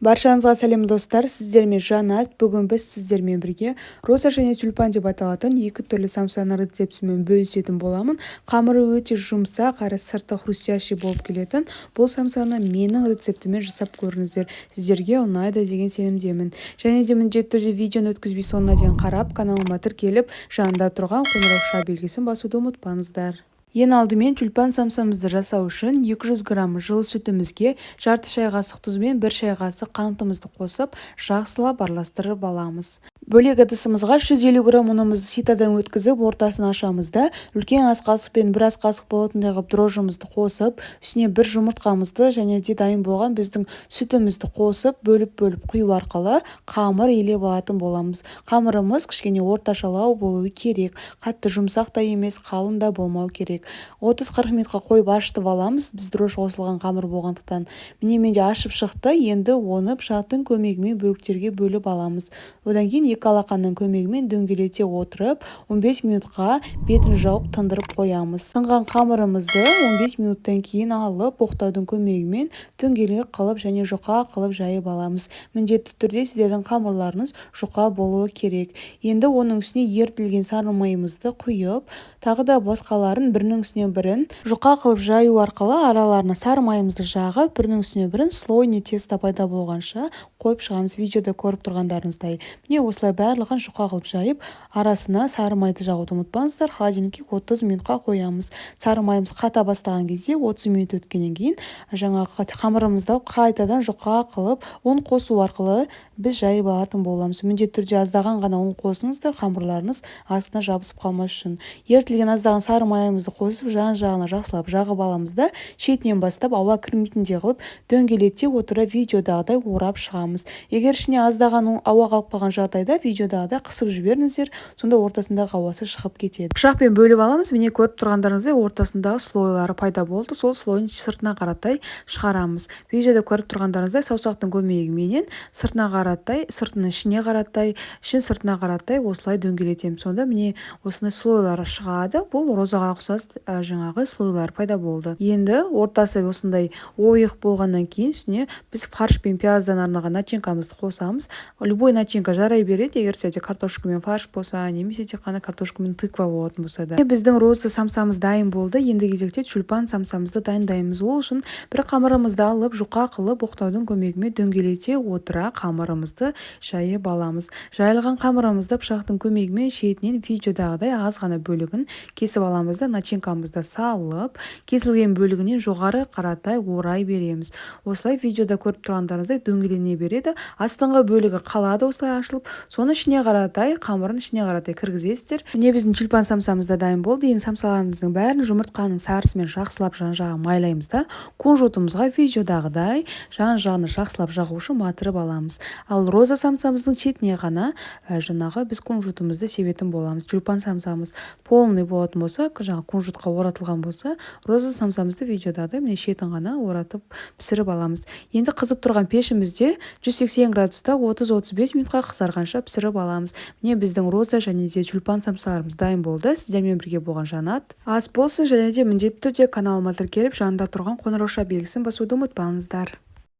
Баршаңызға сәлем достар, сіздермен Жанат. Бүгін біз сіздермен бірге роза және тюльпан деп аталатын екі түрлі самсаның рецептімен бөлісетін боламын. Қамыры өте жұмсақ әрі сырты хрустящий болып келетін бұл самсаны менің рецептімен жасап көріңіздер. Сіздерге ұнайды деген сенімдемін. Және де міндетті түрде видеоны өткізбей соңына дейін қарап, каналыма тіркеліп, жанында тұрған қоңырау белгісін басуды ұмытпаңыздар. Ең алдымен тюльпан самсамызды жасау үшін 200 грамм жылы сүтімізге жарты шай қасық тұз бен 1 шай қасық қантымызды қосып, жақсылап араластырып аламыз. Бөлек ыдысымызға 150 грамм ұнымызды ситадан өткізіп, ортасын ашамыз да, үлкен ас қасық пен 1 ас қасық болатындай қылып дрожжымызды қосып, үстіне 1 жұмыртқамызды және де дайын болған біздің сүтімізді қосып, бөліп құю арқылы қамыр илеп алатын боламыз. Қамырымыз кішкене орташалау болуы керек. Қатты жұмсақ та емес, қалың да болмау керек. 30-40 минутқа қойып ашытып аламыз. Біз дрожж қосылған қамыр болғандықтан. Міне менде ашып шықты. Енді оны пышақтың көмегімен бөліктерге бөліп аламыз. Одан кейін екі алақанның көмегімен дөңгелете отырып 15 минутқа бетін жауып тындырып қоямыз. Сынған қамырымызды 15 минуттан кейін алып боқтаудың көмегімен дөңгелек қылып және жұқа қылып жайып аламыз. Міндетті түрде сіздердің қамырларыңыз жұқа болуы керек. Енді оның үстіне ерітілген сары майымызды құйып, тағы да басқаларын бірінің үстіне бірін жұқа қылып жаю арқылы араларына сары майымызды жағып, бірінің үстіне бірін слойный тесто пайда болғанша қойып шығамыз. Видеода көріп тұрғандарыңыздай. Міне осылай барлығын жұқа қылып жайып, арасына сары майды жағуды ұмытпаңыздар. Холодильникке 30 минутқа қоямыз. Сары майымыз қата бастаған кезде 30 минут өткеннен кейін жаңағы қамырымызды қайтадан жұқа қылып ұн қосу арқылы біз жайып алатын боламыз. Міндетті түрде аздаған ғана ұн қосыңыздар, қамырларыңыз астына жабысып қалмас үшін. Ерітілген аздаған сары майымызды қосып, жан-жағына жақсылап жағып аламыз да, шетінен бастап ауа кірмейтіндей қылып дөңгелете отырып видеодағыдай орап шығамыз. Егер ішіне аздаған ауа қалып қалған жағдайда видеодағыдай қысып жіберіңіздер, сонда ортасындағы ауасы шығып кетеді. Пышақпен бөліп аламыз. Міне көріп тұрғандарыңыздай ортасындағы слойлары пайда болды. Сол слойын сыртына қаратай шығарамыз. Видеода көріп тұрғандарыңыздай саусақтың көмегіменен сыртына қаратай, сыртының ішіне қаратай, ішін сыртына қаратай осылай дөңгелетеміз. Сонда міне осындай слойлары шығады. Бұл розаға ұқсас жаңағы слойлар пайда болды. Енді ортасы осындай ойық болғаннан кейін үстіне біз фарш пен пияздан арналған начинкамызды қосамыз. Любой начинка жарай береді, егер сізде картошка мен фарш болса, немесе тек қана картошка мен тыква болатын болса да. Біздің роза самсамыз дайын болды. Енді кезекте тюльпан самсамызды дайындаймыз. Ол үшін бір қамырымызды алып, жұқа қылып боқтаудың көмегімен дөңгелете отыра қамырымызды жайып аламыз. Жайылған қамырымызды пышақтың көмегімен шетінен видеодағыдай аз ғана бөлігін кесіп аламыз да, начинкамызды салып, кесілген бөлігінен жоғары қаратай орай береміз. Осылай видеода көріп тұрғандарыңыздай дөңгелене береді. Астыңғы бөлігі қалады осылай ашылып, соны ішіне қаратай, қамырын ішіне қаратай кіргізесіздер. Міне біздің тюльпан самсамыз да дайын болды. Енді самсаларымыздың бәрін жұмыртқаның сарысымен жақсылап жан-жағын майлаймыз да, кунжутымызға видеодағыдай жан-жағын жақсылап жағу үшін батырып аламыз. Ал роза самсамыздың шетіне ғана жаңағы біз кунжутымызды себетін боламыз. Тюльпан самсамыз полный болатын болса, жаңағы кунжутқа оратылған болса, роза самсамызды видеодағыдай міне шетін ғана оратып пісіріп аламыз. Енді қызып тұрған пешімізде 180 градуста 30-35 минутқа қызарғанша пісіріп аламыз. Міне біздің роза және де тюльпан самсаларымыз дайын болды. Сіздермен бірге болған Жанат. Ас болсын, және де міндетті түрде каналыма тіркеліп, жанында тұрған қоңырау белгісін басуды ұмытпаңыздар.